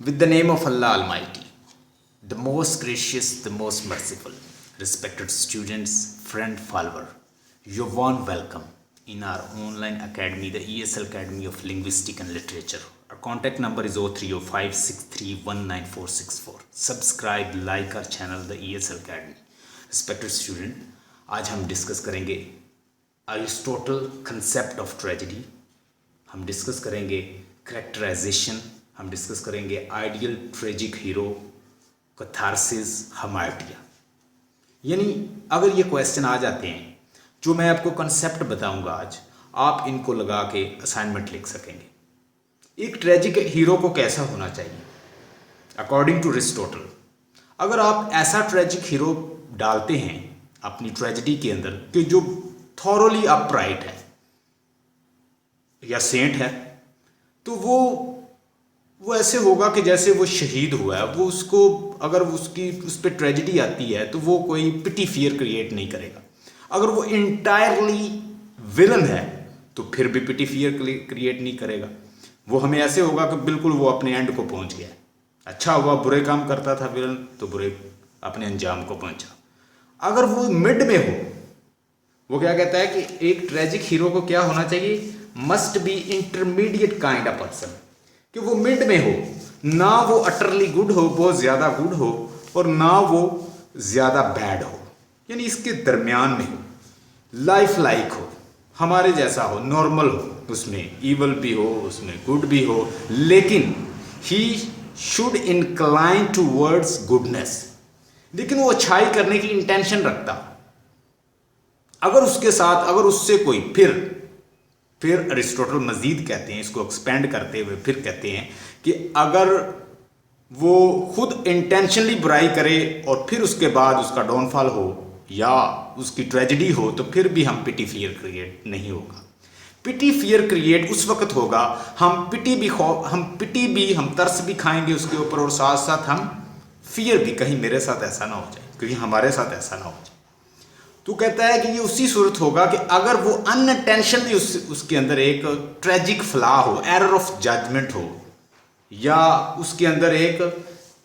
With the name of Allah Almighty, the most gracious, the most merciful, respected students, friend, follower, you're warm welcome in our online academy, the ESL Academy of Linguistic and Literature. Our contact number is 030563194664. Subscribe, like our channel, the ESL Academy. Respected student, आज हम discuss करेंगे Aristotle concept of tragedy. हम discuss करेंगे characterisation. हम discuss करेंगे ideal tragic hero, catharsis, हमार्टिया. यानी अगर ये क्वेश्चन आ जाते हैं जो मैं आपको कंसेप्ट बताऊंगा आज, आप इनको लगा के असाइनमेंट लिख सकेंगे. एक ट्रेजिक हीरो को कैसा होना चाहिए अकॉर्डिंग टू अरिस्टोटल. अगर आप ऐसा ट्रेजिक हीरो डालते हैं अपनी ट्रेजेडी के अंदर कि जो थॉरोली अपराइट है या सेंट है, तो वो ऐसे होगा कि जैसे वो शहीद हुआ है. वो उसको अगर उसकी उस पर ट्रेजेडी आती है तो वो कोई पिटी फियर क्रिएट नहीं करेगा. अगर वो इंटायरली विलन है तो फिर भी पिटी फियर क्रिएट नहीं करेगा. वो हमें ऐसे होगा कि बिल्कुल वो अपने एंड को पहुंच गया. अच्छा हुआ बुरे काम करता था विलन तो बुरे अपने अंजाम को पहुंचा. अगर वो मिड में हो, वो क्या कहता है कि एक ट्रेजिक हीरो को क्या होना चाहिए, must be intermediate kind of person, कि वो मिड में हो. ना वो अटरली गुड हो, बहुत ज़्यादा गुड हो, और ना वो ज़्यादा बैड हो. यानी इसके दरमियान में हो, लाइफ लाइक हो, हमारे जैसा हो, नॉर्मल हो. उसमें ईवल भी हो, उसमें गुड भी हो, लेकिन he should incline towards goodness. लेकिन वो अच्छाई करने की इंटेंशन रखता. अगर उसके साथ अगर उससे कोई फिर अरिस्टोटल मजीद कहते हैं, इसको एक्सपेंड करते हुए फिर कहते हैं कि अगर वो खुद इंटेंशनली बुराई करे और फिर उसके बाद उसका डाउनफॉल हो या उसकी ट्रेजेडी हो, तो फिर भी हम पिटी फियर क्रिएट नहीं होगा. पिटी फियर क्रिएट उस वक्त होगा हम तरस भी खाएंगे उसके ऊपर, और साथ साथ हम फियर भी, कहीं मेरे साथ ऐसा ना हो जाए, कहीं हमारे साथ ऐसा ना हो जाए. तो कहता है कि ये उसी सूरत होगा कि अगर वो अनइंटेंशनली उसके अंदर एक ट्रेजिक फ्लॉ हो, एरर ऑफ जजमेंट हो, या उसके अंदर एक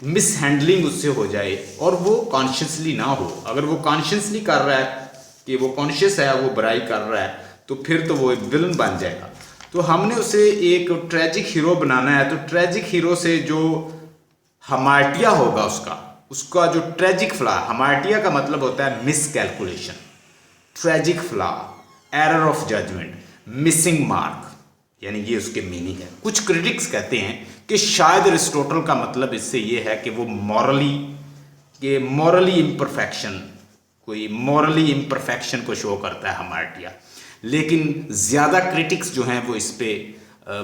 मिस हैंडलिंग उससे हो जाए और वो कॉन्शियसली ना हो. अगर वो कॉन्शियसली कर रहा है कि वो कॉन्शियस है, वो बुराई कर रहा है, तो फिर तो वो एक विलन बन जाएगा. तो हमने उसे एक ट्रेजिक हीरो बनाना है. तो ट्रेजिक हीरो से जो हमार्टिया होगा, उसका जो ट्रेजिक फ्लॉ, हमार्टिया का मतलब होता है miscalculation, tragic flaw, error of judgement, missing mark, यानी ये उसके मीनिंग है. कुछ क्रिटिक्स कहते हैं कि शायद अरिस्टोटल का मतलब इससे ये है कि वो मॉरली इम्परफेक्शन को शो करता है हमार्टिया. लेकिन ज़्यादा क्रिटिक्स जो हैं वो इस पर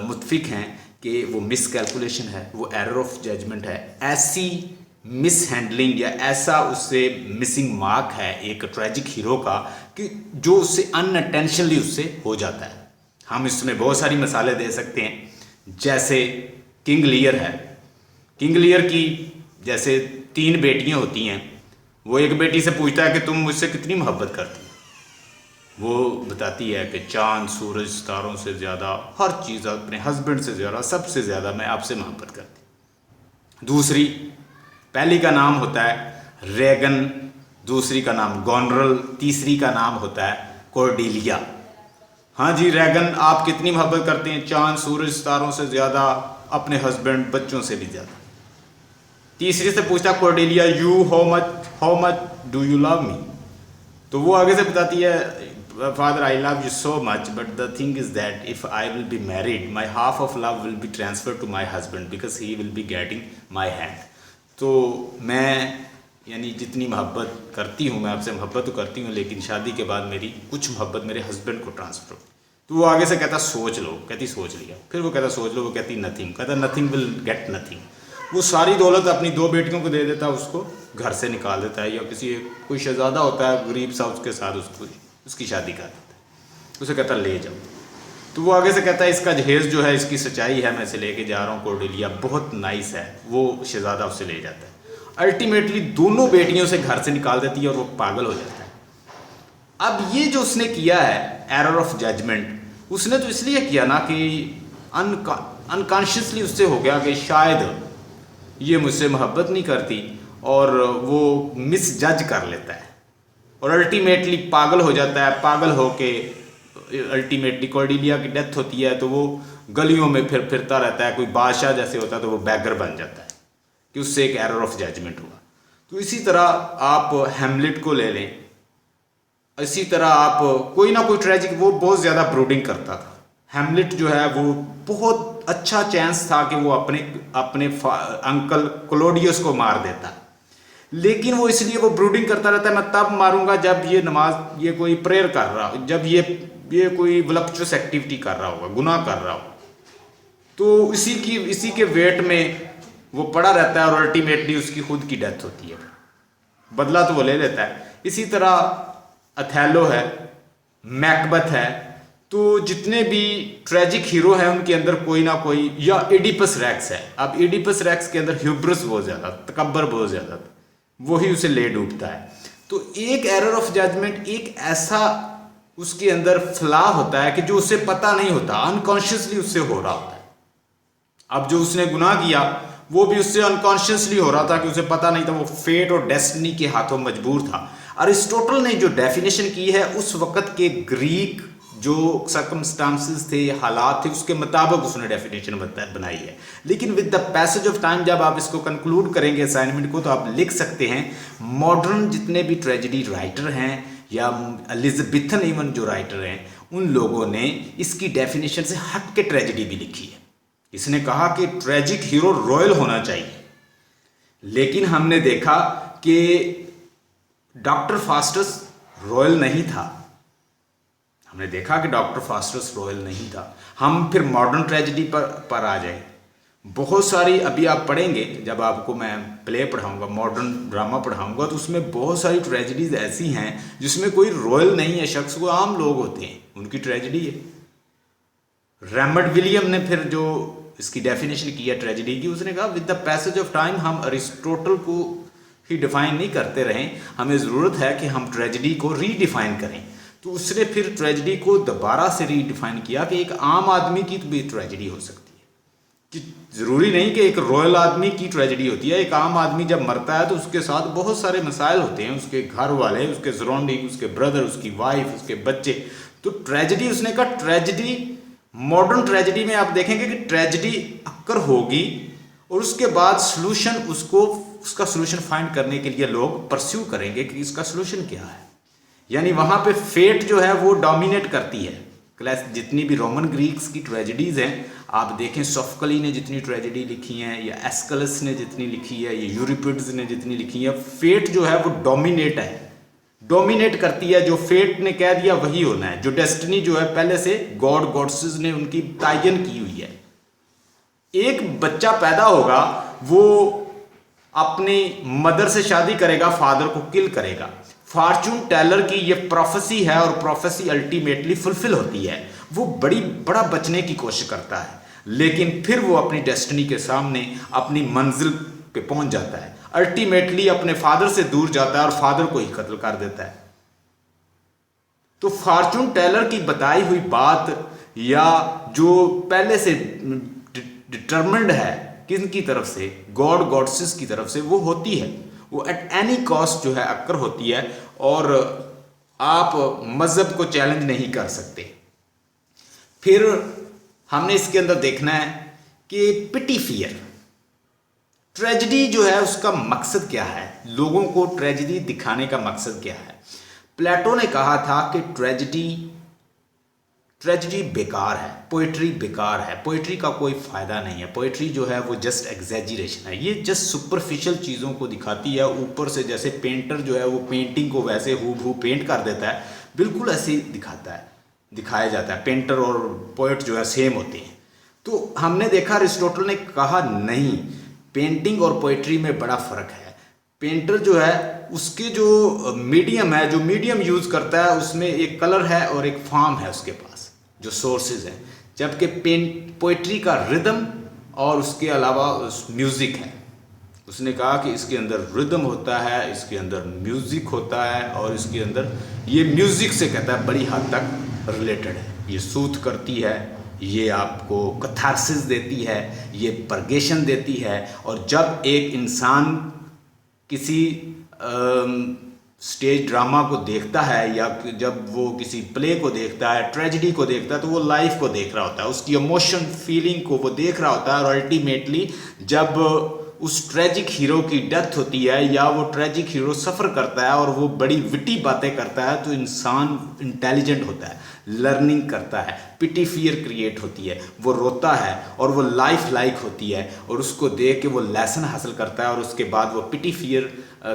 मुत्फिक हैं कि वो मिस कैलकुलेशन है, वो एरर ऑफ जजमेंट है, ऐसी मिस हैंडलिंग या ऐसा उससे मिसिंग मार्क है एक ट्रेजिक हीरो का कि जो उससे अनइंटेंशनली उससे हो जाता है. हम इसमें बहुत सारी मिसालें दे सकते हैं. जैसे किंग लियर है. किंग लियर की जैसे 3 बेटियां होती हैं. वो एक बेटी से पूछता है कि तुम मुझसे कितनी मोहब्बत करती हो. वो बताती है कि चांद, सूरज, सितारों से ज़्यादा, हर चीज़, अपने हस्बैंड से ज़्यादा, सबसे ज़्यादा मैं आपसे मोहब्बत करती. दूसरी, पहली का नाम होता है रेगन, दूसरी का नाम गॉनरल, तीसरी का नाम होता है कॉर्डेलिया. हाँ जी रेगन, आप कितनी मोहब्बत करते हैं? चांद, सूरज, सितारों से ज़्यादा, अपने हस्बैंड, बच्चों से भी ज़्यादा. तीसरी से पूछता Cordelia, you how much do you love me? तो वो आगे से बताती है, father I love you so much, but the thing is that if I will be married, my half of love will be transfer to my husband because he will be getting my hand. तो मैं यानी जितनी मोहब्बत करती हूँ, मैं आपसे मोहब्बत तो करती हूँ, लेकिन शादी के बाद मेरी कुछ मोहब्बत मेरे हस्बैंड को ट्रांसफ़र हो. तो वो आगे से कहता सोच लो. कहती सोच लिया. फिर वो कहता सोच लो. वो कहती नथिंग. कहता नथिंग विल गेट नथिंग. वो सारी दौलत अपनी 2 बेटियों को दे देता, उसको घर से निकाल देता है, या कोई शहजादा होता है गरीब सा, उसके साथ उसकी शादी कर देता है. उसे कहता ले जाओ. तो वो आगे से कहता है इसका जहेज़ जो है, इसकी सच्चाई है, मैं इसे लेके जा रहा हूँ, कॉर्डेलिया बहुत नाइस है. वो शहजादा उससे ले जाता है. अल्टीमेटली दोनों बेटियों से घर से निकाल देती है और वो पागल हो जाता है. अब ये जो उसने किया है एरर ऑफ जजमेंट, उसने तो इसलिए किया ना कि अनकॉन्शियसली उससे हो गया कि शायद ये मुझसे मोहब्बत नहीं करती, और वो मिस जज कर लेता है और अल्टीमेटली पागल हो जाता है। पागल होके अल्टीमेटली कॉर्डेलिया की डेथ होती है, तो वो गलियों में फिरता रहता है, कोई बादशाह जैसे होता है, तो वो बैगर बन जाता है कि उससे एक एरर ऑफ जजमेंट हुआ। तो इसी तरह आप हैमलेट को ले लें, इसी तरह आप कोई ना कोई ट्रेजिक, वो बहुत ज़्यादा ब्रूडिंग करता था। हैमलेट जो है वो बहुत अच्छा चांस था कि वो अपने अंकल क्लोडियस को मार देता, लेकिन वो इसलिए वो ब्रूडिंग करता रहता है, मैं तब मारूंगा जब ये नमाज, ये कोई प्रेयर कर रहा हो, जब ये कोई वलप्चुअस एक्टिविटी कर रहा होगा, गुनाह कर रहा हो। तो इसी के वेट में वो पड़ा रहता है और अल्टीमेटली उसकी खुद की डेथ होती है। बदला तो वो ले लेता है। इसी तरह अथेलो है, मैकबथ है, तो जितने भी ट्रेजिक हीरो हैं उनके अंदर कोई ना कोई, या एडिपस रैक्स है। अब एडिपस रैक्स के अंदर ह्यूब्रिस बहुत ज़्यादा, तकब्बर बहुत ज़्यादा, वही उसे ले डूबता है। तो एक एरर ऑफ जजमेंट, एक ऐसा उसके अंदर फ्ला होता है कि जो उसे पता नहीं होता, अनकॉन्शियसली उससे हो रहा होता है। अब जो उसने गुनाह किया वो भी उससे अनकॉन्शियसली हो रहा था कि उसे पता नहीं था, वो फेट और डेस्टिनी के हाथों मजबूर था। अरिस्टोटल ने जो डेफिनेशन की है उस वक्त के ग्रीक जो सर्कमस्टांसेस थे, हालात थे, उसके मुताबिक उसने डेफिनेशन बनाई है। लेकिन with the passage of time जब आप इसको कंक्लूड करेंगे असाइनमेंट को, तो आप लिख सकते हैं मॉडर्न जितने भी ट्रेजेडी राइटर हैं या एलिजाबेथन इवन जो राइटर हैं, उन लोगों ने इसकी डेफिनेशन से हट के ट्रेजेडी भी लिखी है। इसने कहा कि ट्रेजिक हीरो रॉयल होना चाहिए, लेकिन हमने देखा कि डॉक्टर फास्टस रॉयल नहीं था। हमने देखा कि डॉक्टर फास्टस रॉयल नहीं था। हम फिर मॉडर्न ट्रेजेडी पर आ जाए। बहुत सारी, अभी आप पढ़ेंगे, जब आपको मैं प्ले पढ़ाऊंगा, मॉडर्न ड्रामा पढ़ाऊंगा, तो उसमें बहुत सारी ट्रेजेडीज ऐसी हैं जिसमें कोई रॉयल नहीं है शख्स, वो आम लोग होते हैं, उनकी ट्रेजेडी है। रैमंड विलियम ने फिर जो इसकी डेफिनेशन की है ट्रेजेडी की, उसने कहा with the passage of time हम अरिस्टोटल को ही डिफाइन नहीं करते रहें, हमें ज़रूरत है कि हम ट्रेजेडी को रीडिफाइन करें। तो उसने फिर ट्रेजेडी को दोबारा से रीडिफाइन किया कि एक आम आदमी की भी ट्रेजेडी हो सकती है, कि ज़रूरी नहीं कि एक रॉयल आदमी की ट्रेजेडी होती है। एक आम आदमी जब मरता है तो उसके साथ बहुत सारे मसाइल होते हैं, उसके घर वाले, उसके सराउंडिंग, उसके ब्रदर, उसकी वाइफ, उसके बच्चे। तो ट्रेजेडी, उसने कहा ट्रेजेडी, मॉडर्न ट्रेजेडी में आप देखेंगे कि ट्रेजेडी अक्कर होगी और उसके बाद सॉल्यूशन, उसका सॉल्यूशन फाइंड करने के लिए लोग परस्यू करेंगे कि इसका सॉल्यूशन क्या है। यानी वहाँ पे फेट जो है वो डोमिनेट करती है। क्लास जितनी भी रोमन ग्रीक्स की ट्रेजेडीज़ हैं, आप देखें सोफोक्ली ने जितनी ट्रेजेडी लिखी हैं, या एस्कलस ने जितनी लिखी है, या यूरिपिड्स ने जितनी लिखी है, फेट जो है वो डोमिनेट करती है। जो फेट ने कह दिया वही होना है। जो डेस्टिनी जो है पहले से गॉड गॉड्सेस ने उनकी तायन की हुई है। एक बच्चा पैदा होगा, वो अपनी मदर से शादी करेगा, फादर को किल करेगा। फॉर्चून टेलर की ये प्रोफेसी है और प्रोफेसी अल्टीमेटली फुलफिल होती है। वो बड़ा बचने की कोशिश करता है, लेकिन फिर वो अपनी डेस्टिनी के सामने अपनी मंजिल पे पहुंच जाता है। अल्टीमेटली अपने फादर से दूर जाता है और फादर को ही कत्ल कर देता है। तो फॉर्चून टेलर की बताई हुई बात, या जो पहले से डिटरमिन्ड है किसकी तरफ से, गॉड गॉड्सेस की तरफ से, वो होती है, वो एट एनी कॉस्ट जो है अक्कर होती है, और आप मजहब को चैलेंज नहीं कर सकते। फिर हमने इसके अंदर देखना है कि पिटी फियर, ट्रेजेडी जो है उसका मकसद क्या है, लोगों को ट्रेजेडी दिखाने का मकसद क्या है। प्लेटो ने कहा था कि ट्रेजेडी बेकार है, पोइट्री बेकार है, पोइट्री का कोई फ़ायदा नहीं है। पोइट्री जो है वो जस्ट एग्जैजरेशन है, ये जस्ट सुपरफिशियल चीज़ों को दिखाती है ऊपर से। जैसे पेंटर जो है वो पेंटिंग को वैसे हूबहू पेंट कर देता है, बिल्कुल ऐसे ही दिखाया जाता है। पेंटर और पोइट जो है सेम होते हैं। तो हमने देखा अरिस्टोटल ने कहा नहीं, पेंटिंग और पोइट्री में बड़ा फ़र्क है। पेंटर जो है उसके जो मीडियम है, जो मीडियम यूज़ करता है, उसमें एक कलर है और एक फॉर्म है उसके पास, जो सोर्सेज हैं। जबकि पोइट्री का रिदम और उसके अलावा म्यूज़िक है। उसने कहा कि इसके अंदर रिदम होता है, इसके अंदर म्यूज़िक होता है, और इसके अंदर ये म्यूज़िक से कहता है बड़ी हद तक रिलेटेड है, ये सूथ करती है, ये आपको कैथार्सिस देती है, ये परगेशन देती है। और जब एक इंसान किसी स्टेज ड्रामा को देखता है या जब वो किसी प्ले को देखता है, ट्रेजेडी को देखता है, तो वो लाइफ को देख रहा होता है, उसकी इमोशन फीलिंग को वो देख रहा होता है। और अल्टीमेटली जब उस ट्रेजिक हीरो की डेथ होती है या वो ट्रेजिक हीरो सफ़र करता है और वो बड़ी विटी बातें करता है, तो इंसान इंटेलिजेंट होता है, लर्निंग करता है, पिटी फियर क्रिएट होती है, वो रोता है और वो लाइफ लाइक होती है और उसको देख के वो लेसन हासिल करता है। और उसके बाद वो पिटी फियर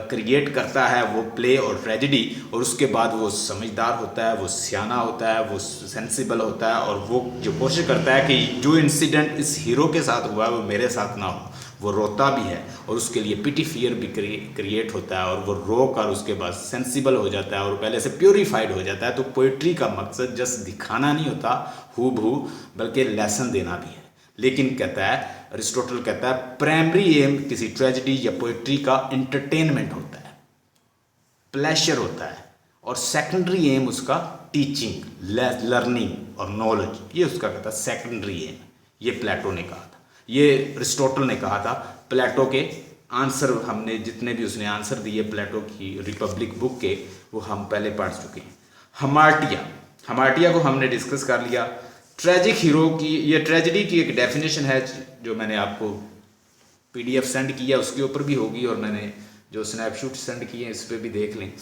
क्रिएट करता है, वो प्ले और ट्रेजेडी। और उसके बाद वो समझदार होता है, वो सियाना होता है, वो सेंसिबल होता है और वो जो कोशिश करता है कि जो इंसिडेंट इस हीरो के साथ हुआ है वो मेरे साथ ना हो। वो रोता भी है और उसके लिए पिटी फियर भी क्रिएट होता है और वो रो कर उसके बाद सेंसिबल हो जाता है और पहले से प्योरीफाइड हो जाता है। तो पोइट्री का मकसद जस्ट दिखाना नहीं होता हूबहू, बल्कि लेसन देना भी है। लेकिन कहता है, अरिस्टोटल कहता है, प्राइमरी एम किसी ट्रेजेडी या पोइट्री का एंटरटेनमेंट होता है, प्लेजर होता है, और सेकेंडरी एम उसका टीचिंग, लर्निंग और नॉलेज, ये उसका कहता है सेकेंडरी एम। ये प्लेटो ने कहा था, ये अरिस्टोटल ने कहा था। प्लेटो के आंसर हमने जितने भी उसने आंसर दिए प्लेटो की रिपब्लिक बुक के, वो हम पहले पढ़ चुके हैं। हमार्टिया को हमने डिस्कस कर लिया। ट्रेजिक हीरो की, ये ट्रेजेडी की एक डेफिनेशन है जो मैंने आपको PDF सेंड किया, उसके ऊपर भी होगी, और मैंने जो स्नैपशॉट सेंड किए हैं इस पर भी देख लें।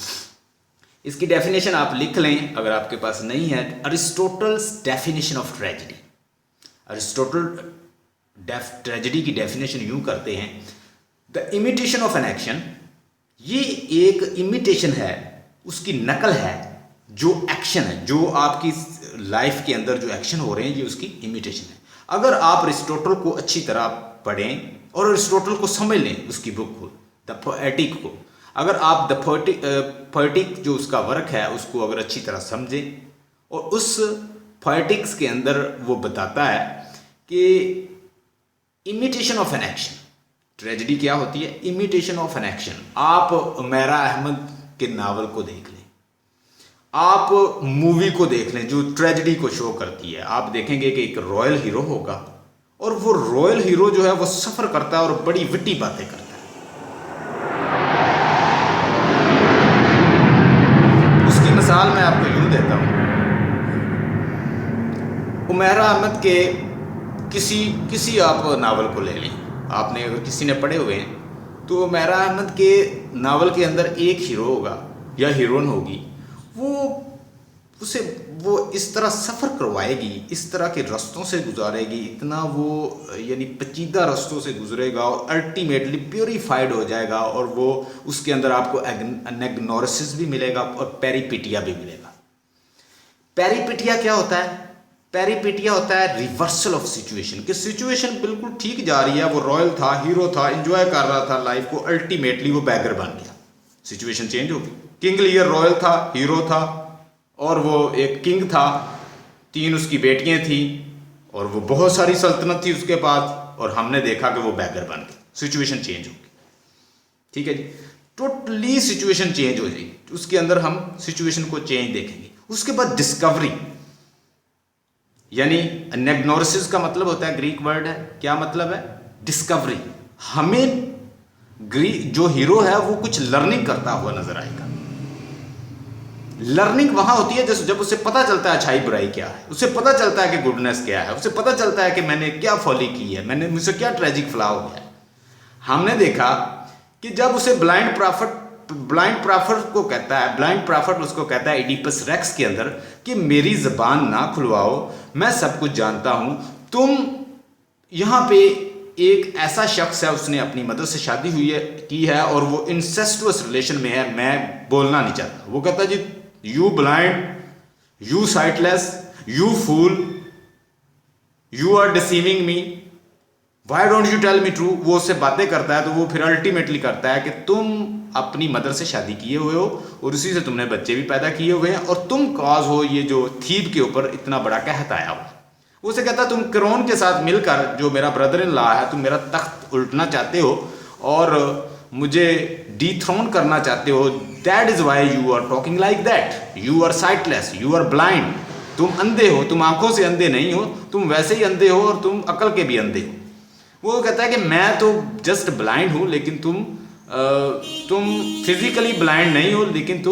इसकी डेफिनेशन आप लिख लें अगर आपके पास नहीं है। Aristotle's definition of tragedy. Aristotle tragedy की डेफिनेशन यूं करते हैं, the imitation of an action, ये एक इमिटेशन है, उसकी नकल है, जो एक्शन है, जो आपकी लाइफ के अंदर जो एक्शन हो रहे हैं, ये उसकी इमिटेशन है। अगर आप अरिस्टोटल को अच्छी तरह पढ़ें और अरिस्टोटल को समझ लें, उसकी बुक को, द पोएटिक को, अगर आप द पोएटिक जो उसका वर्क है उसको अगर अच्छी तरह समझें, और उस पोएटिक्स के अंदर वो बताता है कि imitation of an action, tragedy क्या होती है, इमिटेशन ऑफ एन एक्शन। आप उमैरा अहमद के नावल को देख लें, आप मूवी को देख लें जो ट्रेजेडी को शो करती है, आप देखेंगे कि एक रॉयल हीरो होगा और वो रॉयल हीरो जो है वो सफ़र करता है और बड़ी विट्टी बातें करता है। उसकी मिसाल मैं आपको यूं देता हूं, उमैरा अहमद के किसी आप नावल को ले लें, आपने अगर किसी ने पढ़े हुए हैं तो उमैरा अहमद के नावल के अंदर एक हीरो होगा या हीरोइन होगी, वो इस तरह सफ़र करवाएगी, इस तरह के रास्तों से गुजारेगी, इतना वो यानी पेचीदा रास्तों से गुजरेगा और अल्टीमेटली प्योरीफाइड हो जाएगा। और वो उसके अंदर आपको एग्नोसिस भी मिलेगा और पेरिपिटिया भी मिलेगा। पेरिपिटिया क्या होता है? पेरिपिटिया होता है रिवर्सल ऑफ सिचुएशन, कि सिचुएशन बिल्कुल ठीक जा रही है, वो रॉयल था, हीरो था, एंजॉय कर रहा था लाइफ को, अल्टीमेटली वो बैगर बन गया, सिचुएशन चेंज हो गई। किंग लियर रॉयल था, हीरो था, और वो एक किंग था, 3 उसकी बेटियां थी और वो बहुत सारी सल्तनत थी उसके पास, और हमने देखा कि वो बैगर बन गया, सिचुएशन चेंज हो गई। ठीक है जी, टोटली सिचुएशन चेंज हो जाएगी, उसके अंदर हम सिचुएशन को चेंज देखेंगे। उसके बाद डिस्कवरी, यानी एग्नोसिस का मतलब होता है, ग्रीक वर्ड है, क्या मतलब है? डिस्कवरी। हमें जो हीरो है वो कुछ लर्निंग करता हुआ नजर आएगा। लर्निंग वहां होती है जब उसे पता चलता है अच्छाई बुराई क्या है, उसे पता चलता है कि गुडनेस क्या है, उसे पता चलता है कि मैंने क्या फॉली की है, मैंने मुझसे क्या ट्रेजिक फ्लॉ हो गया है। हमने देखा कि जब उसे ब्लाइंड प्रॉफिट को कहता है, ब्लाइंड प्रॉफिट उसको कहता है इडिपस रेक्स के अंदर कि मेरी जबान ना खुलवाओ, मैं सब कुछ जानता हूं। तुम यहां पे एक ऐसा शख्स है, उसने अपनी मदर से शादी की है और वो इंसेस्टुअस रिलेशन में है, मैं बोलना नहीं चाहता। वो कहता है जी, you blind, you sightless, you fool, you are deceiving me, why don't you tell me true. वो उससे बातें करता है, तो वो फिर अल्टीमेटली करता है कि तुम अपनी मदर से शादी किए हुए हो और उसी से तुमने बच्चे भी पैदा किए हुए हैं, और तुम कॉज हो ये जो थीब के ऊपर इतना बड़ा कहत आया हो। उसे कहता तुम क्रोन के साथ मिलकर, जो मेरा ब्रदर इन लॉ है, तुम मेरा तख्त उल्टना चाहते हो और मुझे डिथ्रोन करना चाहते हो। That is why you are talking like that, you are sightless, you are blind, तुम अंधे हो, तुम आंखों से अंधे नहीं हो, तुम वैसे ही अंधे हो और तुम अकल के भी अंधे हो। वो कहता है कि मैं तो जस्ट ब्लाइंड हूँ, लेकिन तुम फिजिकली ब्लाइंड नहीं हो, लेकिन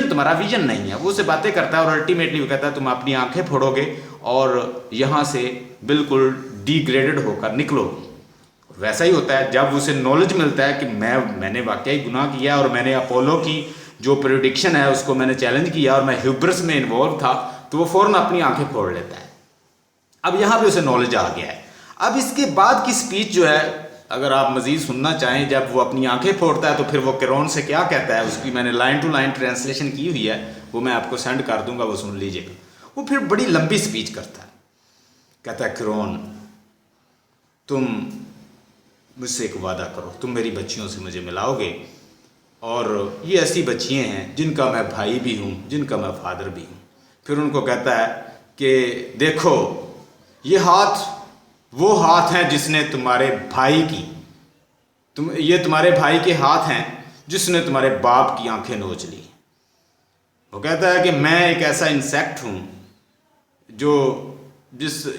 तुम्हारा विजन नहीं है। वो उससे बातें करता है और अल्टीमेटली वो कहता है तुम अपनी आंखें फोड़ोगे और यहाँ से बिल्कुल डिग्रेडेड होकर निकलोगे। वैसा ही होता है जब उसे नॉलेज मिलता है कि मैंने वाकई गुनाह किया और मैंने अपोलो की जो प्रेडिक्शन है उसको मैंने चैलेंज किया और मैं ह्यूब्रिस में इन्वॉल्व था, तो वो फौरन अपनी आंखें फोड़ लेता है। अब यहाँ पे उसे नॉलेज आ गया है। अब इसके बाद की स्पीच जो है, अगर आप मजीद सुनना चाहें, जब वो अपनी आंखें फोड़ता है तो फिर वो कैरोन से क्या कहता है, उसकी मैंने लाइन टू लाइन ट्रांसलेशन की हुई है, वो मैं आपको सेंड कर दूंगा, वो सुन लीजिएगा। वो फिर बड़ी लंबी स्पीच करता है। कहता है कैरोन, तुम मुझसे एक वादा करो, तुम मेरी बच्चियों से मुझे मिलाओगे, और ये ऐसी बच्चियाँ हैं जिनका मैं भाई भी हूँ, जिनका मैं फादर भी हूँ। फिर उनको कहता है कि देखो, ये हाथ वो हाथ हैं जिसने तुम्हारे भाई की ये तुम्हारे भाई के हाथ हैं जिसने तुम्हारे बाप की आंखें नोच ली। वो कहता है कि मैं एक ऐसा इंसेक्ट हूँ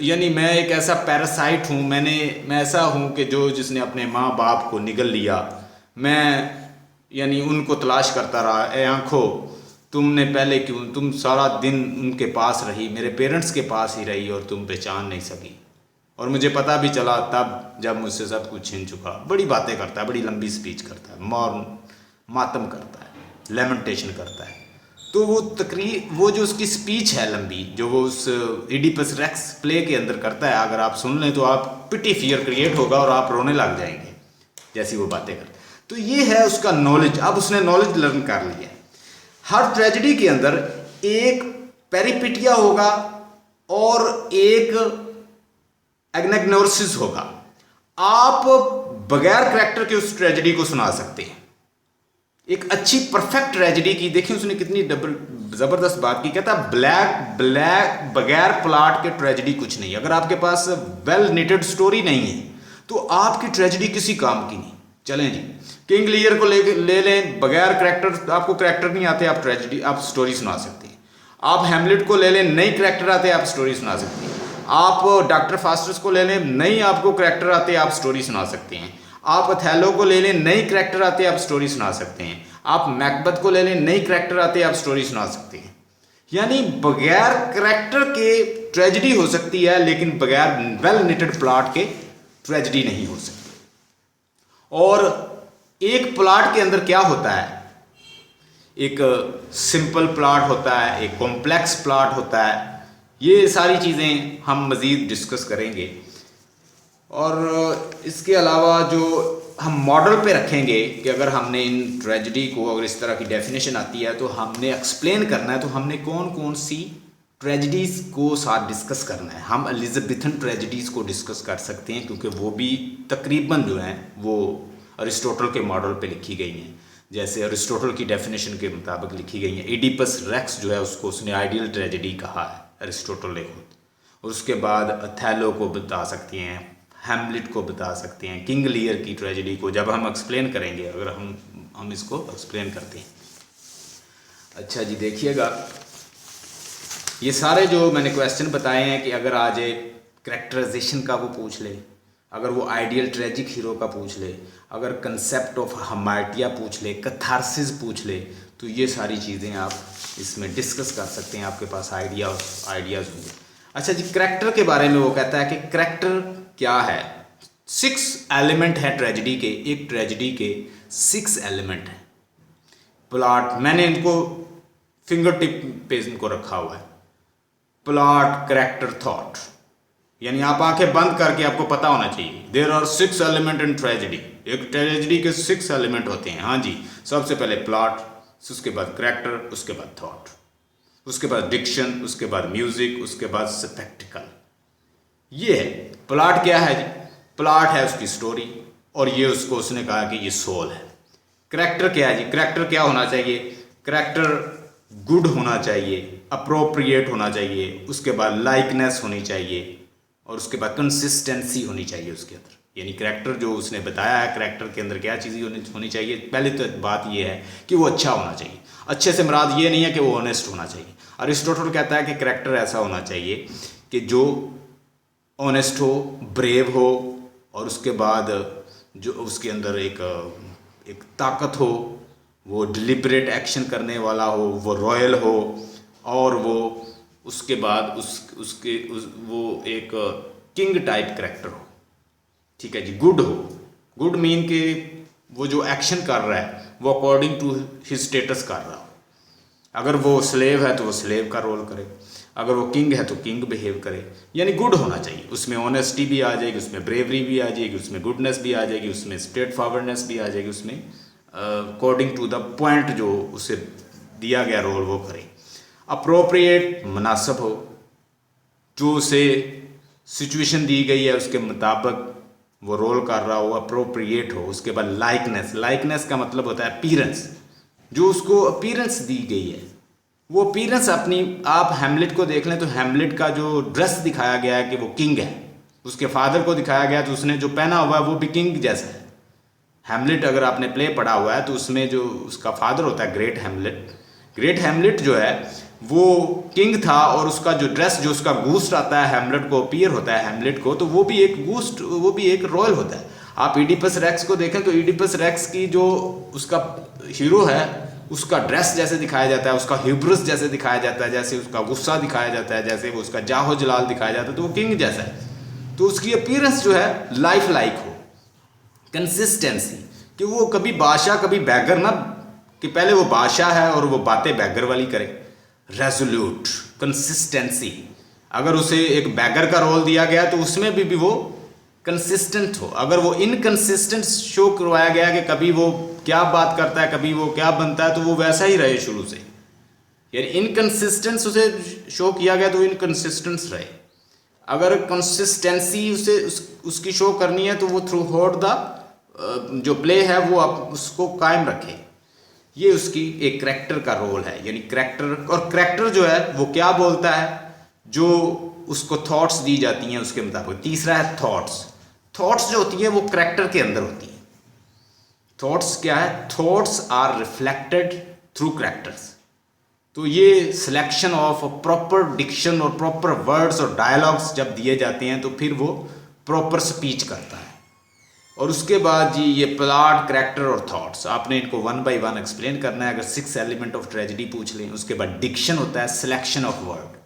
यानी मैं एक ऐसा पैरासाइट हूँ, मैं ऐसा हूँ कि जिसने अपने माँ बाप को निगल लिया। मैं यानी उनको तलाश करता रहा। ए आँखों, तुमने पहले क्यों, तुम सारा दिन उनके पास रही, मेरे पेरेंट्स के पास ही रही और तुम पहचान नहीं सकी, और मुझे पता भी चला तब जब मुझसे सब कुछ छीन चुका। बड़ी बातें करता है, बड़ी लंबी स्पीच करता है, मातम करता है, लेमेंटेशन करता है। तो वो जो उसकी स्पीच है लंबी, जो वो उस इडिपस रेक्स प्ले के अंदर करता है, अगर आप सुन लें तो आप पिटी फियर क्रिएट होगा और आप रोने लग जाएंगे जैसी वो बातें करते। तो ये है उसका नॉलेज। अब उसने नॉलेज लर्न कर लिया। हर ट्रेजेडी के अंदर एक पेरिपिटिया होगा और एक एग्नेग्नोसिस होगा। आप बगैर करैक्टर के उस ट्रेजेडी को सुना सकते हैं। एक अच्छी परफेक्ट ट्रेजेडी की, देखिए उसने कितनी जबरदस्त बात की। कहता ब्लैक बगैर प्लॉट के ट्रेजेडी कुछ नहीं। अगर आपके पास वेल निटेड स्टोरी नहीं है तो आपकी ट्रेजेडी किसी काम की नहीं। चलें जी, किंग लियर को ले लें, बगैर करैक्टर, आपको करैक्टर नहीं आते, आप स्टोरी सुना सकते हैं। आप हैमलेट को ले लें, नई करैक्टर आते, आप स्टोरी सुना सकते हैं। आप डॉक्टर फास्टस को ले लें, नई आपको करैक्टर आते, आप स्टोरी सुना सकते हैं। आप अथैलो को ले लें, नई करैक्टर आते, आप स्टोरी सुना सकते हैं। आप मैकबथ को ले लें, नई करैक्टर आते, आप स्टोरी सुना सकते हैं। यानी बगैर करैक्टर के ट्रेजेडी हो सकती है, लेकिन बगैर वेल निटेड प्लॉट के ट्रेजेडी नहीं हो सकती। और एक प्लॉट के अंदर क्या होता है, एक सिंपल प्लॉट होता है, एक कॉम्प्लेक्स प्लॉट होता है। ये सारी चीज़ें हम मज़ीद डिस्कस करेंगे। और इसके अलावा जो हम मॉडल पे रखेंगे कि अगर हमने इन ट्रेजेडी को, अगर इस तरह की डेफिनेशन आती है तो हमने एक्सप्लेन करना है, तो हमने कौन कौन सी ट्रेजेडीज़ को साथ डिस्कस करना है। हम एलिजाबेथन ट्रेजेडीज़ को डिस्कस कर सकते हैं, क्योंकि वो भी तकरीबन जो हैं वो अरिस्टोटल के मॉडल पे लिखी गई हैं। जैसे अरिस्टोटल की डेफिनेशन के मुताबिक लिखी गई हैं। इडिपस रेक्स जो है उसको उसने आइडियल ट्रेजेडी कहा है अरिस्टोटल ने खुद। और उसके बाद अथैलो को बता सकती हैं, हैमलेट को बता सकते हैं, किंग लियर की ट्रेजेडी को जब हम एक्सप्लेन करेंगे, अगर हम इसको एक्सप्लेन करते हैं। अच्छा जी, देखिएगा ये सारे जो मैंने क्वेश्चन बताए हैं कि अगर आज करैक्टराइजेशन का वो पूछ ले, अगर वो आइडियल ट्रेजिक हीरो का पूछ ले, अगर कंसेप्ट ऑफ हमार्टिया पूछ ले, कैथारसिस पूछ ले, तो ये सारी चीज़ें आप इसमें डिस्कस कर सकते हैं। आपके पास आइडियाज़ होंगे। अच्छा जी, करैक्टर के बारे में वो कहता है कि करैक्टर क्या है। 6 एलिमेंट है ट्रेजेडी के। एक ट्रेजेडी के 6 एलिमेंट हैं। प्लॉट, मैंने इनको फिंगर टिप पे इनको रखा हुआ है। Plot, character, thought. यानी आप आंखें बंद करके आपको पता होना चाहिए there are 6 element in tragedy. एक ट्रेजेडी के 6 एलिमेंट होते हैं। हाँ जी, सबसे पहले प्लॉट, उसके बाद करैक्टर, उसके बाद थॉट, उसके बाद डिक्शन, उसके बाद म्यूजिक, उसके बाद स्पेक्टिकल। ये है प्लॉट। क्या है जी? प्लॉट है उसकी स्टोरी, और ये उसने कहा कि ये सोल है। करैक्टर क्या है जी? करैक्टर क्या होना चाहिए? करैक्टर गुड होना चाहिए, अप्रोप्रिएट होना चाहिए, उसके बाद लाइकनेस होनी चाहिए, और उसके बाद कंसिस्टेंसी होनी चाहिए उसके अंदर। यानी करैक्टर जो उसने बताया है, करैक्टर के अंदर क्या चीज़ें होनी चाहिए। पहले तो बात ये है कि वो अच्छा होना चाहिए। अच्छे से मुराद ये नहीं है कि वो ऑनेस्ट होना चाहिए। अरिस्टोटल कहता है कि कैरेक्टर ऐसा होना चाहिए कि जो ऑनेस्ट हो, ब्रेव हो, और उसके बाद जो उसके अंदर एक ताकत हो, वो डिलिबरेट एक्शन करने वाला हो, वो रॉयल हो, और वो उसके बाद वो एक किंग टाइप कैरेक्टर हो। ठीक है जी। गुड हो, गुड मीन कि वो जो एक्शन कर रहा है वो अकॉर्डिंग टू हिज स्टेटस कर रहा हो। अगर वो स्लेव है तो वो स्लेव का रोल करे, अगर वो किंग है तो किंग बिहेव करे, यानी गुड होना चाहिए। उसमें ऑनेस्टी भी आ जाएगी, उसमें ब्रेवरी भी आ जाएगी, उसमें गुडनेस भी आ जाएगी, उसमें स्ट्रेट फॉरवर्डनेस भी आ जाएगी, उसमें अकॉर्डिंग टू द पॉइंट जो उसे दिया गया रोल वो करे। अप्रोप्रिएट, मुनासिब हो, जो उसे सिचुएशन दी गई है उसके मुताबिक वो रोल कर रहा हो, अप्रोप्रिएट हो। उसके बाद लाइकनेस, लाइकनेस का मतलब होता है अपीयरेंस, जो उसको अपीयरेंस दी गई है वो अपीयरेंस अपनी, आप हैमलेट को देख लें तो हैमलेट का जो ड्रेस दिखाया गया है कि वो किंग है, उसके फादर को दिखाया गया तो उसने जो पहना हुआ है वो भी किंग जैसा है। हैमलेट अगर आपने प्ले पढ़ा हुआ है तो उसमें जो उसका फादर होता है ग्रेट हैमलेट जो है वो किंग था, और उसका जो ड्रेस जो उसका गूस्ट आता है हैमलेट को अपीयर होता है हैमलेट को, तो वो भी एक गूस्ट, वो भी एक रॉयल होता है। आप इडिपस रेक्स को देखें तो इडिपस रेक्स की जो उसका हीरो है उसका ड्रेस जैसे दिखाया जाता है, उसका ह्यूब्रिस जैसे दिखाया जाता है, जैसे उसका गुस्सा दिखाया जाता है, जैसे वो उसका जाहो जलाल दिखाया जाता है, तो वो किंग जैसा है। तो उसकी अपीयरेंस जो है लाइफ लाइक हो, कंसिस्टेंसी, कि वो कभी बादशाह कभी बैगर ना, कि पहले वो बादशाह है और वो बातें बैगर वाली करे। रेजोल्यूट, कंसिस्टेंसी, अगर उसे एक बैगर का रोल दिया गया तो उसमें भी वो कंसिस्टेंट हो। अगर वो इनकंसिस्टेंट शो करवाया गया कि कभी वो क्या बात करता है कभी वो क्या बनता है, तो वो वैसा ही रहे शुरू से, यानी इनकंसिस्टेंस उसे शो किया गया तो इनकंसिस्टेंस रहे। अगर कंसिस्टेंसी उसकी शो करनी है तो वो थ्रू आउट द जो प्ले है वो आप उसको कायम रखे। ये उसकी एक करैक्टर का रोल है, यानी करैक्टर, और करैक्टर जो है वो क्या बोलता है, जो उसको थॉट्स दी जाती हैं उसके मुताबिक। तीसरा है थॉट्स। थॉट्स जो होती है वो करैक्टर के अंदर होती है। थॉट्स क्या है? Thoughts are reflected through characters. तो ये सिलेक्शन ऑफ प्रॉपर डिक्शन और प्रॉपर वर्ड्स और डायलॉग्स जब दिए जाते हैं तो फिर वो प्रॉपर स्पीच करता है। और उसके बाद जी ये प्लॉट, करैक्टर और थॉट्स, आपने इनको वन बाय वन एक्सप्लेन करना है। अगर 6 एलिमेंट ऑफ ट्रेजेडी पूछ लें, उसके बाद डिक्शन होता है सिलेक्शन ऑफ वर्ड,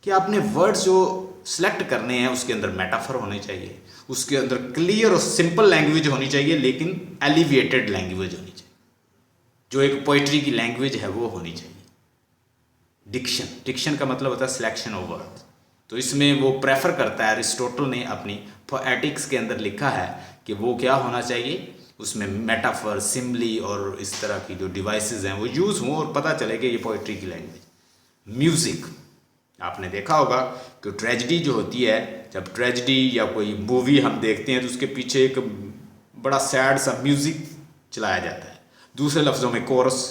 कि आपने वर्ड्स जो सिलेक्ट करने हैं उसके अंदर मेटाफर होने चाहिए, उसके अंदर क्लियर और सिंपल लैंग्वेज होनी चाहिए, लेकिन एलिवेटेड लैंग्वेज होनी चाहिए, जो एक पोइट्री की लैंग्वेज है वो होनी चाहिए। डिक्शन का मतलब होता है सिलेक्शन ऑफ वर्ड। तो इसमें वो प्रेफर करता है, अरिस्टोटल ने अपनी पोएटिक्स के अंदर लिखा है कि वो क्या होना चाहिए, उसमें मेटाफर, सिम्बली और इस तरह की जो डिवाइसेस हैं वो यूज़ हों और पता चले कि ये पोइट्री की लैंग्वेज। म्यूज़िक, आपने देखा होगा कि ट्रेजेडी जो होती है, जब ट्रेजेडी या कोई मूवी हम देखते हैं तो उसके पीछे एक बड़ा सैड सा म्यूज़िक चलाया जाता है। दूसरे लफ्ज़ों में कोरस,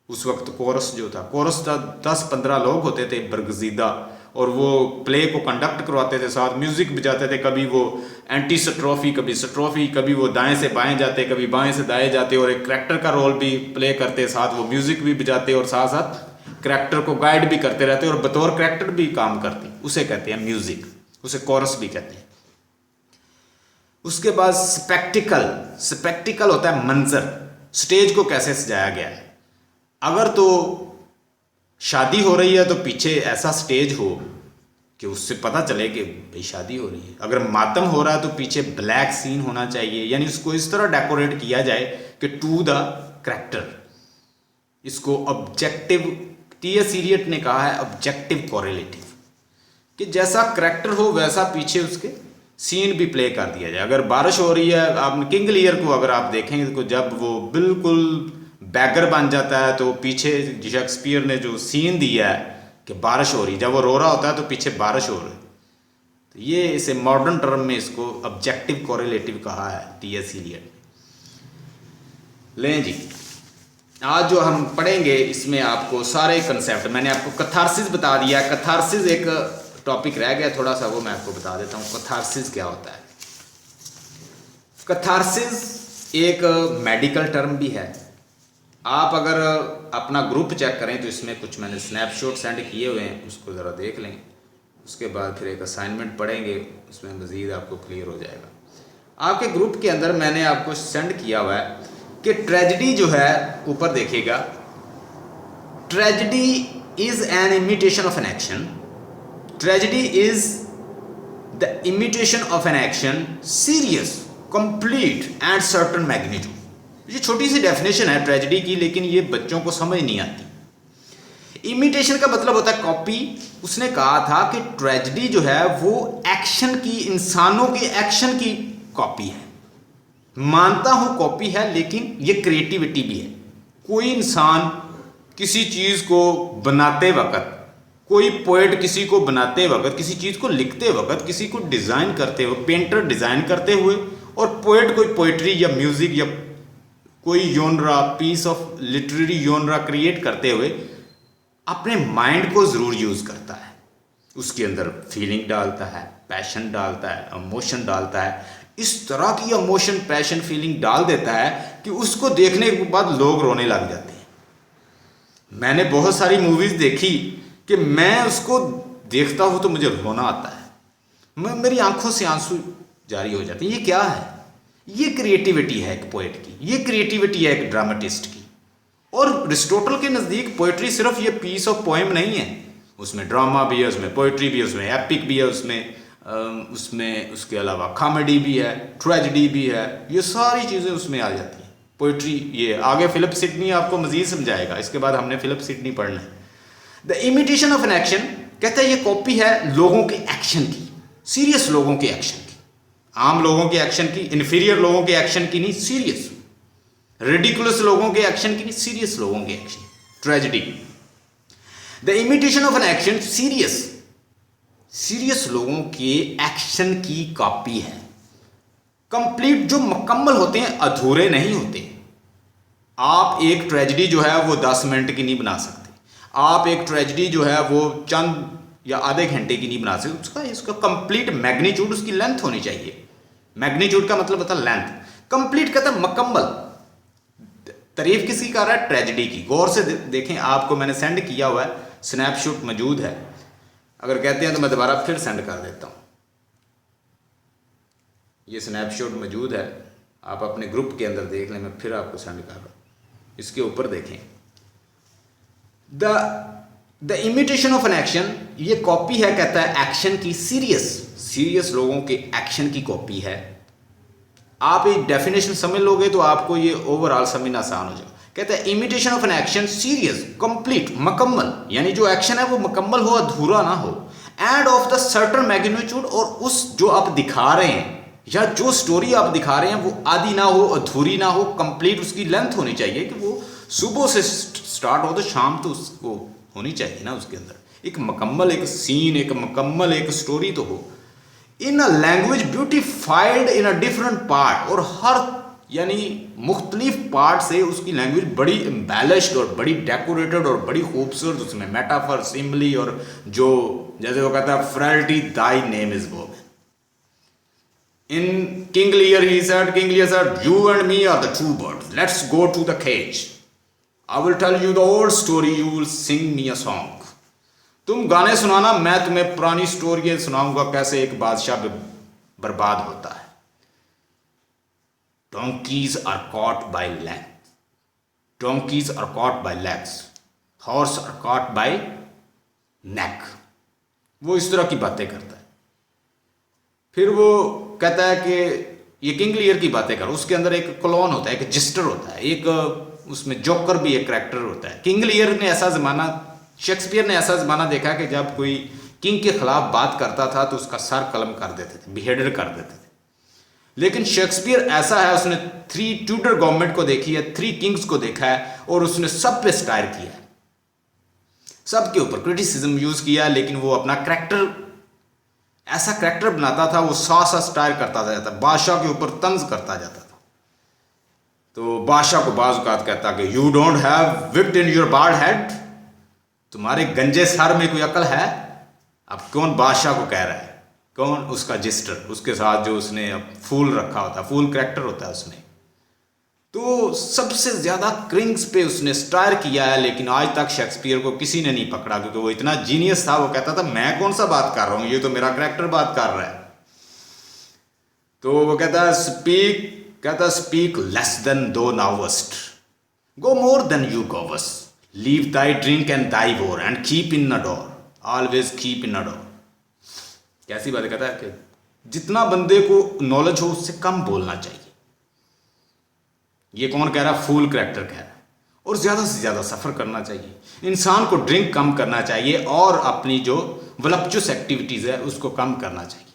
उस वक्त कोरस जो था, कोरस 10-15 लोग होते थे बरगजीदा, और वो प्ले को कंडक्ट करवाते थे, साथ म्यूज़िक बजाते थे। कभी वो एंटी स्ट्रोफी, कभी स्ट्रोफी, कभी वो दाएं से बाएं जाते, कभी बाएं से दाएं जाते, और एक करैक्टर का रोल भी प्ले करते, साथ वो म्यूज़िक भी बजाते और साथ साथ करैक्टर को गाइड भी करते रहते और बतौर करैक्टर भी काम करते। उसे कहते हैं म्यूज़िक, उसे कोरस भी कहते हैं। उसके बाद स्पेक्टिकल। स्पेक्टिकल होता है मंजर, स्टेज को कैसे सजाया गया है। अगर तो शादी हो रही है तो पीछे ऐसा स्टेज हो कि उससे पता चले कि भाई शादी हो रही है। अगर मातम हो रहा है तो पीछे ब्लैक सीन होना चाहिए, यानी उसको इस तरह डेकोरेट किया जाए कि टू द करैक्टर। इसको ऑब्जेक्टिव, टी.एस. इलियट ने कहा है ऑब्जेक्टिव कोरिलेटिव, कि जैसा करैक्टर हो वैसा पीछे उसके सीन भी प्ले कर दिया जाए। अगर बारिश हो रही है, आप किंग लियर को अगर आप देखेंगे तो जब वो बिल्कुल बैगर बन जाता है तो पीछे शेक्सपियर ने जो सीन दिया है कि बारिश हो रही है, जब वो रो रहा होता है तो पीछे बारिश हो रही है। तो ये इसे मॉडर्न टर्म में इसको ऑब्जेक्टिव कोरिलेटिव कहा है टी.एस. इलियट ने। लें जी, आज जो हम पढ़ेंगे इसमें आपको सारे कंसेप्ट, मैंने आपको कथारसिस बता दिया। कथारसिस एक टॉपिक रह गया थोड़ा सा, वो मैं आपको बता देता हूँ कथारसिस क्या होता है। कथारसिस एक मेडिकल टर्म भी है, आप अगर अपना ग्रुप चेक करें तो इसमें कुछ मैंने स्नैपशॉट सेंड किए हुए हैं, उसको ज़रा देख लें। उसके बाद फिर एक असाइनमेंट पढ़ेंगे, उसमें मज़ीद आपको क्लियर हो जाएगा। आपके ग्रुप के अंदर मैंने आपको सेंड किया हुआ है कि ट्रेजेडी जो है, ऊपर देखिएगा, tragedy is an imitation of an action. Tragedy is the imitation of an action serious, complete and certain magnitude. ये छोटी सी डेफिनेशन है ट्रेजेडी की, लेकिन ये बच्चों को समझ नहीं आती। इमिटेशन का मतलब होता है कॉपी। उसने कहा था कि ट्रेजेडी जो है वो एक्शन की, इंसानों के एक्शन की कॉपी है। मानता हूं कॉपी है, लेकिन ये क्रिएटिविटी भी है। कोई इंसान किसी चीज़ को बनाते वक्त, कोई पोएट किसी को बनाते वक्त, किसी चीज़ को लिखते वक्त, किसी को डिज़ाइन करते हुए, पेंटर डिज़ाइन करते हुए, और पोएट कोई पोइट्री या म्यूज़िक या कोई genre, piece of literary genre create करते हुए अपने माइंड को ज़रूर यूज़ करता है। उसके अंदर फीलिंग डालता है, पैशन डालता है, इमोशन डालता है। इस तरह की इमोशन, पैशन, फीलिंग डाल देता है कि उसको देखने के बाद लोग रोने लग जाते हैं। मैंने बहुत सारी मूवीज़ देखी कि मैं उसको देखता हूँ तो मुझे रोना आता है, मेरी आंखों से आंसू जारी हो जाते हैं। ये क्या है? ये क्रिएटिविटी है एक पोएट की, ये क्रिएटिविटी है एक ड्रामेटिस्ट की। और अरिस्टोटल के नज़दीक पोएट्री सिर्फ ये पीस ऑफ पोएम नहीं है, उसमें ड्रामा भी है, उसमें पोएट्री भी है, उसमें एपिक भी है, उसमें उसके अलावा कॉमेडी भी है, ट्रेजेडी भी है। ये सारी चीज़ें उसमें आ जाती हैं पोएट्री। ये आगे फिलिप सिडनी आपको मज़ीद समझाएगा, इसके बाद हमने फिलिप सिडनी पढ़ना है। The imitation of an action कहता है ये कॉपी है लोगों के एक्शन की, सीरियस लोगों के एक्शन की, आम लोगों के एक्शन की, इन्फीरियर लोगों के एक्शन की नहीं, सीरियस, रिडिकुलस लोगों के एक्शन की नहीं, सीरियस लोगों के action. Tragedy, the imitation of an action, serious, serious लोगों के एक्शन की कॉपी है। कंप्लीट, जो मुकम्मल होते हैं, अधूरे नहीं होते। आप एक ट्रेजेडी जो है वो 10 मिनट की नहीं बना सकते। आप एक ट्रेजेडी जो है वो चंद या आधे घंटे की नहीं बना सकते। उसका कंप्लीट मैग्नीट्यूड, उसकी लेंथ होनी चाहिए। मैग्नीट्यूड का मतलब होता है लेंथ। कंप्लीट कहता है मुकम्मल। तारीफ किसकी कर रहा है? ट्रेजेडी की। गौर से देखें, आपको मैंने सेंड किया हुआ है, स्नैपशॉट मौजूद है। अगर कहते हैं तो मैं दोबारा फिर सेंड कर देता हूँ। ये स्नैपशॉट मौजूद है, आप अपने ग्रुप के अंदर देख लें, मैं फिर आपको सेंड कर रहा हूँ। इसके ऊपर देखें, the imitation of an action, ये कॉपी है, कहता है एक्शन की, सीरियस लोगों के एक्शन की कॉपी है। आप ये डेफिनेशन समझ लोगे तो आपको ये ओवरऑल समझना आसान हो जाएगा। कहता है imitation of an action, serious, complete, मुकम्मल, यानी जो एक्शन है वो मुकम्मल हो, अधूरा ना हो, end of the certain magnitude, और उस जो आप दिखा रहे हैं या जो स्टोरी आप दिखा रहे हैं वो आधी ना हो, अधूरी ना हो, कंप्लीट उसकी लेंथ होनी चाहिए कि वो सुबह से स्टार्ट हो तो शाम तो उसको होनी चाहिए ना। उसके अंदर एक मुकम्मल एक सीन, एक मुकम्मल एक स्टोरी तो हो। In a language beautified in a different part, और हर यानी मुख्तलिफ पार्ट से उसकी लैंग्वेज बड़ी एम्बेलिश्ड और बड़ी डेकोरेटेड और बड़ी खूबसूरत, उसमें मेटाफर, सिम्बली, और जो जैसे वो कहता है फ्रेलिटी दाई नेम इज वो। In King Lear he said, King Lear said, you and me are the two birds. Let's go to the cage. I will tell you the old story. You will sing me a song. तुम गाने सुनाना, मैं तुम्हें पुरानी story सुनाऊंगा कैसे एक बादशाह बर्बाद होता है। Donkeys are caught by length. Donkeys are caught by legs. Horse are caught by neck. वो इस तरह की बातें करता है। फिर वो कहता है कि ये किंग लियर की बातें करो, उसके अंदर एक क्लोन होता है, एक जिस्टर होता है, एक उसमें जोकर भी एक करैक्टर होता है। किंग लियर ने ऐसा ज़माना, शेक्सपियर ने ऐसा ज़माना देखा कि जब कोई किंग के खिलाफ बात करता था तो उसका सर कलम कर देते थे, बिहेडेड कर देते थे। लेकिन शेक्सपियर ऐसा है, उसने 3 ट्यूडर गवर्नमेंट को देखी है, 3 किंग्स को देखा है, और उसने सब पे स्टायर किया है, सबके ऊपर क्रिटिसिज्म यूज़ किया, लेकिन वो अपना करैक्टर, ऐसा करैक्टर बनाता था, वो सा स्टायर करता जाता, बादशाह के ऊपर तंज करता जाता था। तो बादशाह को बाज़ औक़ात कहता कि you don't have whipped in your bald head, तुम्हारे गंजे सर में कोई अकल है? अब कौन बादशाह को कह रहा है? कौन? उसका जिस्टर, उसके साथ जो उसने फूल रखा होता, फूल करैक्टर होता है उसमें। तो सबसे ज़्यादा क्रिंग्स पे उसने स्टार किया है, लेकिन आज तक शेक्सपियर को किसी ने नहीं पकड़ा, क्योंकि वो इतना जीनियस था। वो कहता था मैं कौन सा बात कर रहा हूँ, ये तो मेरा करेक्टर बात कर रहा है। तो वो कहता speak less than thou knowest, go more than you goest, leave thy drink and thy whore and keep in a door, always keep in a door. कैसी बात कहता है कि जितना बंदे को नॉलेज हो उससे कम बोलना चाहिए। ये कौन कह रहा? फूल करेक्टर कह रहा है। और ज़्यादा से ज़्यादा सफ़र करना चाहिए, इंसान को ड्रिंक कम करना चाहिए और अपनी जो वलप्चुअस एक्टिविटीज़ है उसको कम करना चाहिए।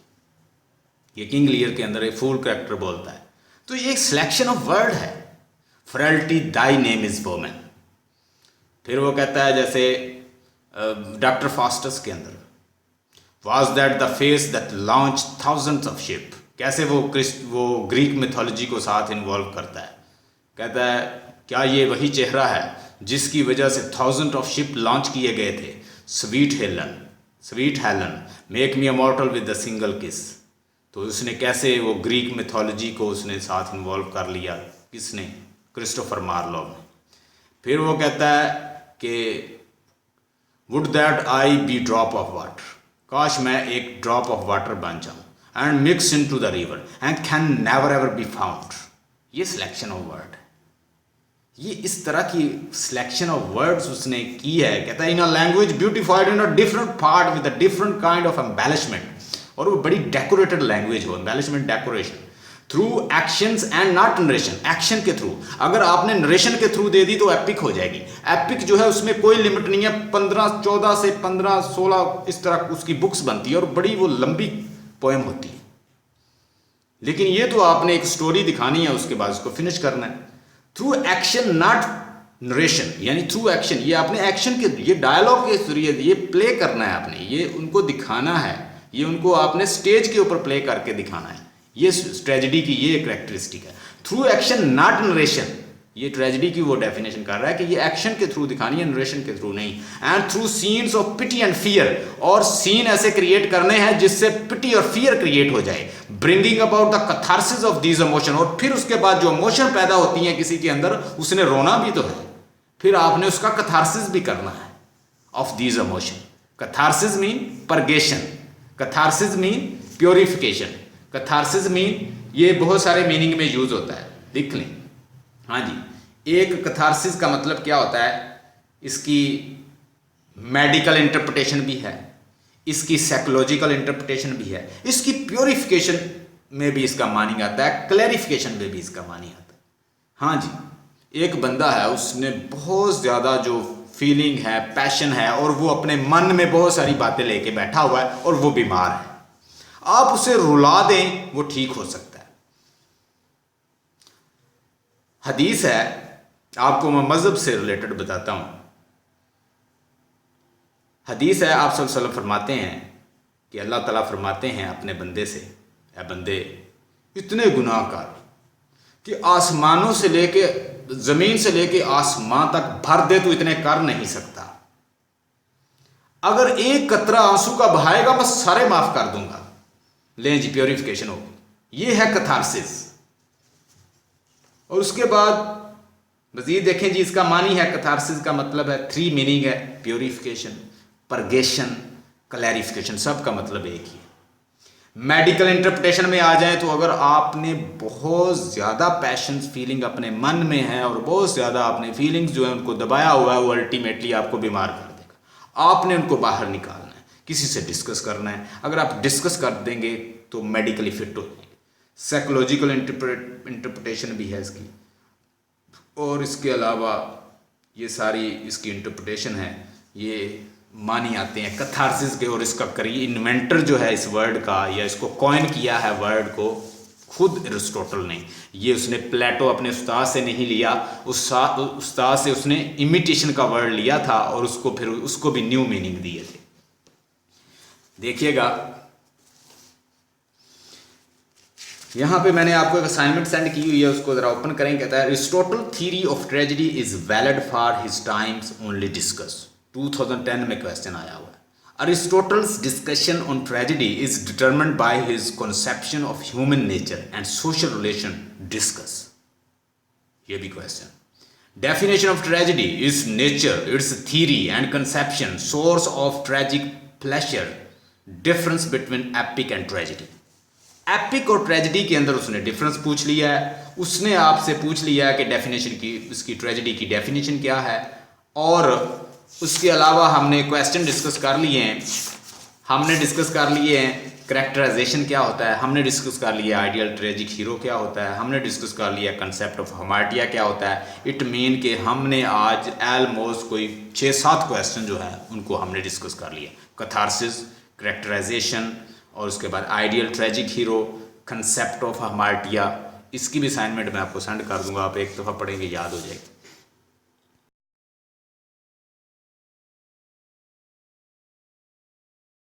ये किंग लियर के अंदर एक फूल करेक्टर बोलता है। तो ये एक सिलेक्शन ऑफ वर्ड है, frailty Dai name is women. फिर वो कहता है जैसे डॉक्टर फास्टस के अंदर, was that the face that launch thousands of ship. कैसे वो ग्रीक मिथोलॉजी को साथ इन्वॉल्व करता है। कहता है क्या ये वही चेहरा है जिसकी वजह से थाउजेंड ऑफ शिप लॉन्च किए गए थे। Sweet Helen make me immortal with the single किस। तो उसने कैसे वो ग्रीक मिथोलॉजी को उसने साथ इन्वॉल्व कर लिया, किसने? क्रिस्टोफर मार्लोव ने। फिर वो कहता है कि would that I be drop of water, काश मैं एक ड्रॉप ऑफ वाटर बन जाऊं, and mix into the river and can never ever be found. ये सिलेक्शन ऑफ वर्ड, ये इस तरह की सिलेक्शन ऑफ वर्ड्स उसने की है। कहता है in a language beautified in a different part with a different kind of embellishment. और वो बड़ी डेकोरेटेड लैंग्वेज हो, embellishment decoration, through actions and not narration. Action के थ्रू, अगर आपने नरेशन के थ्रू दे दी तो एपिक हो जाएगी। एपिक जो है उसमें कोई लिमिट नहीं है, 14 से 15 16 इस तरह उसकी बुक्स बनती है और बड़ी वो लंबी पोएम होती है। लेकिन ये तो आपने एक स्टोरी दिखानी है, उसके बाद उसको फिनिश करना है। थ्रू एक्शन नॉट नरेशन, यानी थ्रू एक्शन, ये आपने एक्शन के, ये डायलॉग के जरिए ये प्ले करना है आपने, ये उनको दिखाना है, ये उनको आपने स्टेज के ऊपर प्ले करके दिखाना है। ये ट्रेजेडी की ये कैरेक्टरिस्टिक है, थ्रू एक्शन नॉट नरेशन। ये ट्रेजेडी की वो डेफिनेशन कर रहा है कि ये एक्शन के थ्रू दिखानी है, नरेशन के थ्रू नहीं। And through scenes of pity and fear, और सीन ऐसे क्रिएट करने हैं जिससे पिटी और फियर क्रिएट हो जाए, bringing about the catharsis of these emotion. और फिर उसके बाद जो इमोशन पैदा होती हैं किसी के अंदर, उसने रोना भी तो है, फिर आपने उसका कैथारसिस भी करना है of these emotion. Catharsis mean purgation, catharsis mean purification, catharsis mean, ये बहुत सारे मीनिंग में यूज होता है, लिख लें। हाँ जी, एक कैथारसिस का मतलब क्या होता है, इसकी मेडिकल इंटरप्रिटेशन भी है, इसकी साइकोलॉजिकल इंटरप्रिटेशन भी है, इसकी प्योरिफिकेशन में भी इसका मानिंग आता है, क्लैरिफिकेशन में भी इसका मानिंग आता है। हाँ जी, एक बंदा है, उसने बहुत ज़्यादा जो फीलिंग है, पैशन है, और वो अपने मन में बहुत सारी बातें लेके बैठा हुआ है और वो बीमार है। आप उसे रुला दें वो ठीक हो सकता है। हदीस है, आपको मैं मजहब से रिलेटेड बताता हूं। हदीस है, आप सल्लल्लाहु अलैहि वसल्लम फरमाते हैं कि अल्लाह ताला फरमाते हैं अपने बंदे से, ऐ बंदे इतने गुनाह कर कि आसमानों से लेके, जमीन से लेके आसमान तक भर दे तो इतने कर नहीं सकता। अगर एक कतरा आंसू का बहाएगा मैं सारे माफ कर दूंगा। लें जी, प्योरिफिकेशन होगी, ये है कैथारसिस। और उसके बाद मजीद देखें जी, इसका मानी है, कैथारसिस का मतलब है, 3 मीनिंग है, प्योरिफिकेशन, परगेशन, क्लैरिफिकेशन, सब का मतलब एक ही है। मेडिकल इंटरप्रिटेशन में आ जाए तो अगर आपने बहुत ज़्यादा पैशन फीलिंग अपने मन में है और बहुत ज़्यादा आपने फीलिंग्स जो है उनको दबाया हुआ है, वो अल्टीमेटली आपको बीमार कर देगा। आपने उनको बाहर निकालना है, किसी से डिस्कस करना है। अगर आप डिस्कस कर देंगे तो मेडिकली फिट हो जाएंगे। साइकोलॉजिकल इंटरप्रिटेशन भी है इसकी, और इसके अलावा ये सारी इसकी इंटरप्रिटेशन है, ये मानी आते हैं कैथारसिस के। और इसका करी इन्वेंटर जो है इस वर्ड का, या इसको कॉइन किया है वर्ड को, खुद एरिस्टोटल ने। ये उसने प्लेटो अपने उस्ताद से नहीं लिया, उस्ताद से उसने इमिटेशन का वर्ड लिया था और उसको फिर उसको भी न्यू मीनिंग दिए थे। देखिएगा यहाँ पे मैंने आपको एक असाइनमेंट सेंड की हुई है, उसको जरा ओपन करें। कहता है Aristotle theory of tragedy is valid for his times only discuss. 2010 में क्वेश्चन आया हुआ है। Aristotle's discussion on tragedy is determined by his conception of human nature and social relation discuss. ये भी question. Definition of tragedy is nature, its theory and conception, source of tragic pleasure, difference between epic and tragedy. Epic और tragedy के अंदर उसने difference पूछ लिया है, उसने आपसे पूछ लिया है कि डेफिनेशन की, उसकी ट्रेजेडी की डेफिनेशन क्या है, और उसके अलावा हमने क्वेश्चन डिस्कस कर लिए हैं, हमने डिस्कस कर लिए हैं करेक्टराइजेशन क्या होता है, हमने डिस्कस कर लिया आइडियल ट्रेजिक हीरो क्या होता है, हमने डिस्कस कर लिया कंसेप्ट ऑफ हमार्टिया क्या होता है। इट मीन कि हमने आज ऑलमोस्ट कोई 6-7 क्वेश्चन जो है उनको हमने डिस्कस कर लिया, कैथारसिस, करेक्टराइजेशन, और उसके बाद ideal tragic hero, concept of hamartia. इसकी भी असाइनमेंट मैं आपको सेंड कर दूंगा, आप एक दफ़ा पढ़ेंगे याद हो जाएगी।